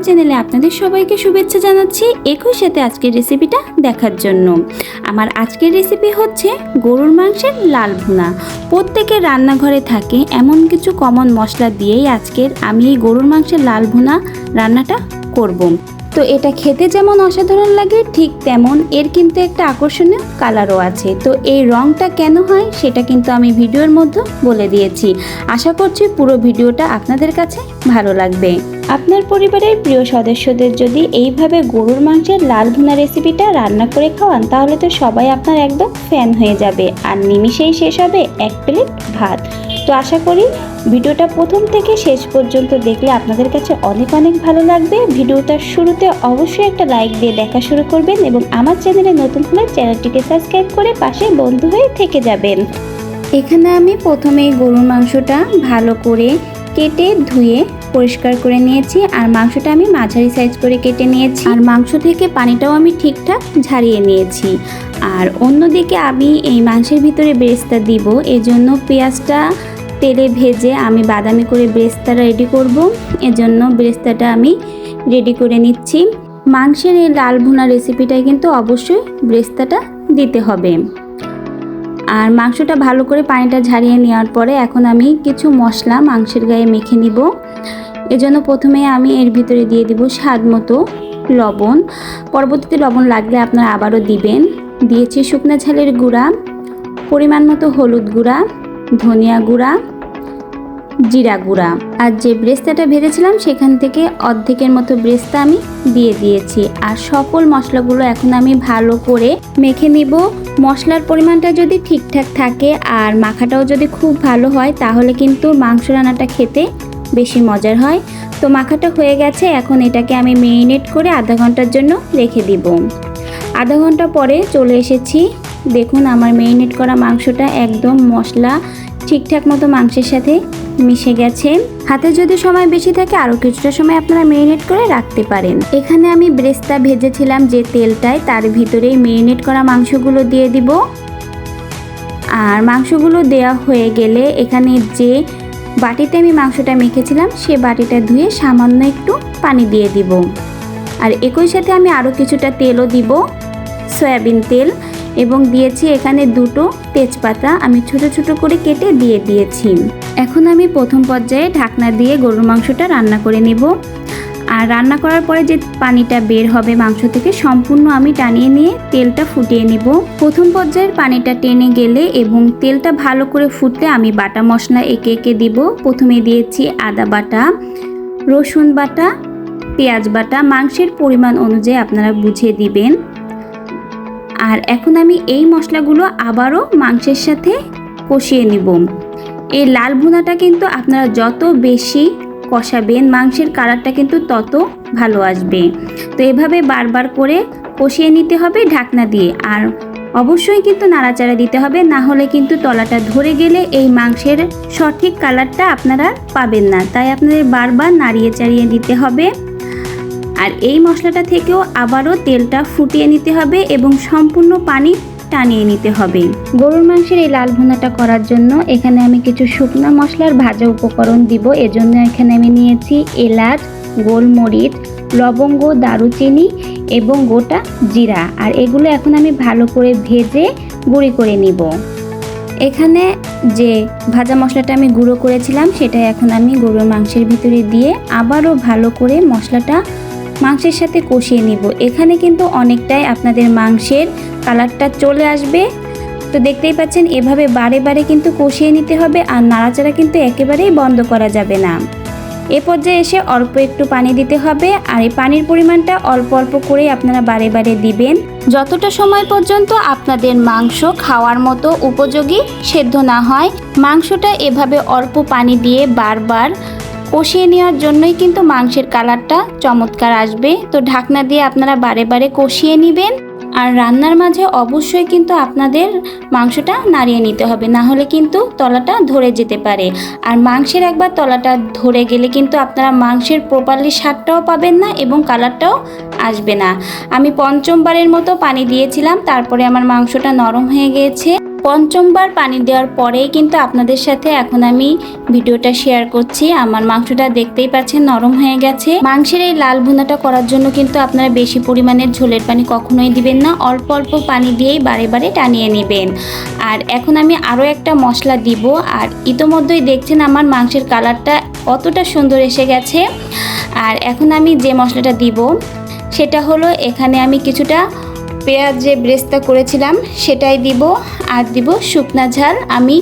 চ্যানেলে আপনাদের সবাইকে শুভেচ্ছা জানাচ্ছি। একই সাথে আজকের রেসিপিটা দেখার জন্য। আমার আজকের রেসিপি হচ্ছে গরুর মাংসের লাল ভুনা। প্রত্যেকের রান্নাঘরে থাকে এমন কিছু কমন মশলা দিয়েই আজকের আমি এই গরুর মাংসের লাল ভুনা রান্নাটা করব। তো এটা খেতে যেমন অসাধারণ লাগে ঠিক তেমন এর কিন্তু একটা আকর্ষণীয় কালারও আছে। তো এই রঙটা কেন হয় সেটা কিন্তু আমি ভিডিওর মধ্যে বলে দিয়েছি। আশা করছি পুরো ভিডিওটা আপনাদের কাছে ভালো লাগবে। আপনার পরিবারের প্রিয় সদস্যদের যদি এইভাবে গরুর মাংসের লাল ভুনা রেসিপিটা রান্না করে খাওয়ান তাহলে তো সবাই আপনার একদম ফ্যান হয়ে যাবে আর নিমিষেই শেষ হবে এক প্লেট ভাত। তো আশা করি ভিডিওটা প্রথম থেকে শেষ পর্যন্ত দেখলে আপনাদের কাছে অনেক অনেক ভালো লাগবে। ভিডিওটার শুরুতে অবশ্যই একটা লাইক দিয়ে দেখা শুরু করবেন এবং আমার চ্যানেলে নতুন হলে চ্যানেলটিকে সাবস্ক্রাইব করে পাশে বন্ধু হয়ে থেকে যাবেন। এখানে আমি প্রথমে গরুর মাংসটা ভালো করে কেটে ধুয়ে পরিষ্কার করে নিয়েছি আর মাংসটা আমি মাঝারি সাইজ করে কেটে নিয়েছি আর মাংস থেকে পানিটাও আমি ঠিকঠাক ঝারিয়ে নিয়েছি। আর অন্যদিকে আমি এই মাংসের ভিতরে বেরেস্তা দিব, এজন্য পেঁয়াজটা তেলে ভেজে আমি বাদামি করে বেরেস্তা রেডি করব। এজন্য বেরেস্তাটা আমি রেডি করে নিচ্ছি। মাংসের এই লাল ভুনা রেসিপিটায় কিন্তু অবশ্যই বেরেস্তাটা দিতে হবে। আর মাংসটা ভালো করে পানিটা ঝারিয়ে নেওয়ার পরে এখন আমি কিছু মশলা মাংসের গায়ে মেখে নিব। এজন্য প্রথমে আমি এর ভিতরে দিয়ে দিব স্বাদ মতো লবণ, পরবর্তীতে লবণ লাগলে আপনারা আবারও দিবেন। দিয়েছি শুকনো ঝালের গুঁড়া, পরিমাণ মতো হলুদ গুঁড়া, ধনিয়া গুঁড়া, জিরা গুঁড়া। আর যে বেরেস্তাটা ভেজেছিলাম সেখান থেকে অর্ধেকের মতো বেরেস্তা আমি দিয়ে দিয়েছি। আর সকল মশলাগুলো এখন আমি ভালো করে মেখে নিব। মশলার পরিমাণটা যদি ঠিকঠাক থাকে আর মাখাটাও যদি খুব ভালো হয় তাহলে কিন্তু মাংস রান্নাটা খেতে বেশি মজার হয়। তো মাখাটা হয়ে গেছে, এখন এটাকে আমি মেরিনেট করে আধা ঘন্টার জন্য রেখে দিব। আধা ঘন্টা পরে চলে এসেছি। দেখুন আমার মেরিনেট করা মাংসটা একদম মশলা ঠিকঠাক মতো মাংসের সাথে মিশে গেছে। হাতে যদি সময় বেশি থাকে আরও কিছুটা সময় আপনারা মেরিনেট করে রাখতে পারেন। এখানে আমি বেরেস্তা ভেজেছিলাম যে তেলটায় তার ভিতরেই মেরিনেট করা মাংসগুলো দিয়ে দিব। আর মাংসগুলো দেওয়া হয়ে গেলে এখানে যে বাটিতে আমি মাংসটা মেখেছিলাম সে বাটিটা ধুয়ে সামান্য একটু পানি দিয়ে দিব। আর একই সাথে আমি আরও কিছুটা তেলও দিব, সয়াবিন তেল, এবং দিয়েছি এখানে দুটো তেজপাতা আমি ছোট ছোট করে কেটে দিয়ে দিয়েছি। এখন আমি প্রথম পর্যায়ে ঢাকনা দিয়ে গরুর মাংসটা রান্না করে নেব। আর রান্না করার পরে যে পানিটা বের হবে মাংস থেকে সম্পূর্ণ আমি টানিয়ে নিয়ে তেলটা ফুটিয়ে নিব। প্রথম পর্যায়ের পানিটা টেনে গেলে এবং তেলটা ভালো করে ফুটলে আমি বাটা মশলা একে একে দিব। প্রথমে দিয়েছি আদা বাটা, রসুন বাটা, পেঁয়াজ বাটা, মাংসের পরিমাণ অনুযায়ী আপনারা বুঝে দিবেন। আর এখন আমি এই মশলাগুলো আবারও মাংসের সাথে কষিয়ে নিব। এই লাল ভুনাটা কিন্তু আপনারা যত বেশি কষাবেন মাংসের কালারটা কিন্তু তত ভালো আসবে। তো এভাবে বারবার করে কষিয়ে নিতে হবে ঢাকনা দিয়ে। আর অবশ্যই কিন্তু নাড়াচাড়া দিতে হবে, না হলে কিন্তু তলাটা ধরে গেলে এই মাংসের সঠিক কালারটা আপনারা পাবেন না। তাই আপনাদের বারবার নাড়িয়ে চাড়িয়ে দিতে হবে। আর এই মশলাটা থেকেও আবারও তেলটা ফুটিয়ে নিতে হবে এবং সম্পূর্ণ পানি টানিয়ে নিতে হবে। গরুর মাংসের এই লাল ভুনাটা করার জন্য এখানে আমি কিছু শুকনো মশলার ভাজা উপকরণ দিব। এজন্য এখানে আমি নিয়েছি এলাচ, গোলমরিচ, লবঙ্গ, দারুচিনি এবং গোটা জিরা। আর এগুলো এখন আমি ভালো করে ভেজে গুঁড়ি করে নিব। এখানে যে ভাজা মশলাটা আমি গুঁড়ো করেছিলাম সেটা এখন আমি গরুর মাংসের ভিতরে দিয়ে আবারও ভালো করে মশলাটা মাংসের সাথে কষিয়ে নিব। এখানে কিন্তু অনেকটাই আপনাদের মাংসের কালারটা চলে আসবে। তো দেখতেই পাচ্ছেন এভাবে বারে বারে কিন্তু কষিয়ে নিতে হবে আর নাড়াচাড়া কিন্তু একেবারেই বন্ধ করা যাবে না। এ পর্যায়ে এসে অল্প একটু পানি দিতে হবে আর এই পানির পরিমাণটা অল্প অল্প করে আপনারা বারে বারে দিবেন যতটা সময় পর্যন্ত আপনাদের মাংস খাওয়ার মতো উপযোগী সেদ্ধ না হয়। মাংসটা এভাবে অল্প পানি দিয়ে বারবার কষিয়ে নেওয়ার জন্যই কিন্তু মাংসের কালারটা চমৎকার আসবে। তো ঢাকনা দিয়ে আপনারা বারে বারে কষিয়ে নেবেন। আর রান্নার মাঝে অবশ্যই কিন্তু আপনাদের মাংসটা নাড়িয়ে নিতে হবে, না হলে কিন্তু তলাটা ধরে যেতে পারে। আর মাংসের একবার তলাটা ধরে গেলে কিন্তু আপনারা মাংসের প্রপারলি স্বাদটাও পাবেন না এবং কালারটাও আসবে না। আমি পঞ্চমবারের মতো পানি দিয়েছিলাম, তারপরে আমার মাংসটা নরম হয়ে গিয়েছে। পঞ্চমবার পানি দেওয়ার পরেই কিন্তু আপনাদের সাথে এখন আমি ভিডিওটা শেয়ার করছি। আমার মাংসটা দেখতেই পাচ্ছেন নরম হয়ে গেছে। মাংসের এই লাল ভুনাটা করার জন্য কিন্তু আপনারা বেশি পরিমাণের ঝোলের পানি কখনোই দিবেন না, অল্প অল্প পানি দিয়েই বারে বারে টানিয়ে নেবেন। আর এখন আমি আরও একটা মশলা দিব। আর ইতোমধ্যেই দেখছেন আমার মাংসের কালারটা কতটা সুন্দর এসে গেছে। আর এখন আমি যে মশলাটা দিব সেটা হলো, এখানে আমি কিছুটা পেঁয়াজ যে ব্রেস্তা করেছিলাম সেটাই দিব, আর দিব শুকনা ঝাল আমি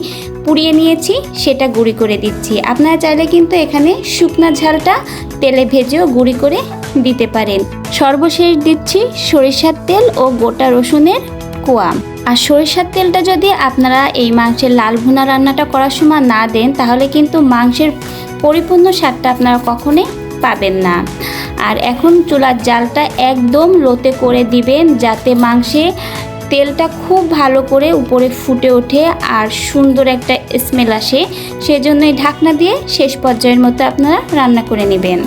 পুড়িয়ে নিয়েছি সেটা গুঁড়ি করে দিচ্ছি। আপনারা চাইলে কিন্তু এখানে শুকনা ঝালটা তেলে ভেজেও গুঁড়ি করে দিতে পারেন। সর্বশেষ দিচ্ছি সরিষার তেল ও গোটা রসুনের কোয়া। আর সরিষার তেলটা যদি আপনারা এই মাংসের লাল ভুনা রান্নাটা করার সময় না দেন তাহলে কিন্তু মাংসের পরিপূর্ণ স্বাদটা আপনারা কখনোই পাবেন না। আর এখন চুলার জালটা একদম লোতে করে দিবেন যাতে মাংসে তেলটা খুব ভালো করে উপরে ফুটে ওঠে আর সুন্দর একটা স্মেল আসে। সেজন্যই ঢাকনা দিয়ে শেষ পর্যায়ের মতো আপনারা রান্না করে নেবেন।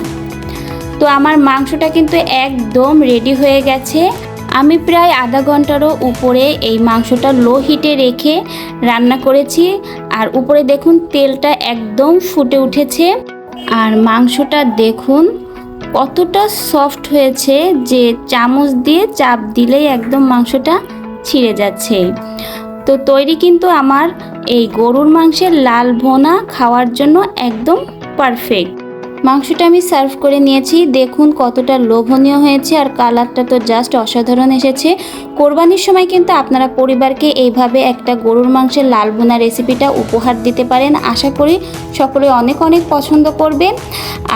তো আমার মাংসটা কিন্তু একদম রেডি হয়ে গেছে। আমি প্রায় আধা ঘন্টারও উপরে এই মাংসটা লো হিটে রেখে রান্না করেছি। আর উপরে দেখুন তেলটা একদম ফুটে উঠেছে। আর মাংসটা দেখুন কতটা সফট হয়েছে যে চামচ দিয়ে চাপ দিলেই একদম মাংসটা ছিঁড়ে যাচ্ছে। তো তৈরি কিন্তু আমার এই গরুর মাংসের লাল ভুনা খাওয়ার জন্য একদম পারফেক্ট। মাংসটা আমি সার্ভ করে নিয়েছি, দেখুন কতটা লোভনীয় হয়েছে আর কালারটা তো জাস্ট অসাধারণ এসেছে। কোরবানির সময় কিন্তু আপনারা পরিবারকে এইভাবে একটা গরুর মাংসের লাল ভুনা রেসিপিটা উপহার দিতে পারেন। আশা করি সকলে অনেক অনেক পছন্দ করবেন।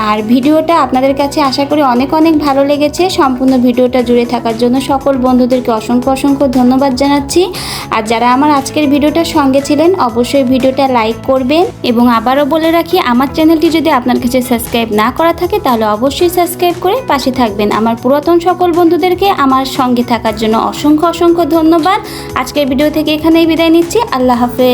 আর ভিডিওটা আপনাদের কাছে আশা করি অনেক অনেক ভালো লেগেছে। সম্পূর্ণ ভিডিওটা জুড়ে থাকার জন্য সকল বন্ধুদেরকে অসংখ্য অসংখ্য ধন্যবাদ জানাচ্ছি। আর যারা আমার আজকের ভিডিওটার সঙ্গে ছিলেন অবশ্যই ভিডিওটা লাইক করবেন। এবং আবারও বলে রাখি, আমার চ্যানেলটি যদি আপনার কাছে সাবস্ক্রাইব না করা থাকে তাহলে অবশ্যই সাবস্ক্রাইব করে পাশে থাকবেন। আমার পুরাতন সকল বন্ধুদেরকে আমার সঙ্গে থাকার জন্য অসংখ্য অসংখ্য ধন্যবাদ। আজকের ভিডিও থেকে এখানেই বিদায় নিচ্ছি। আল্লাহ হাফেজ।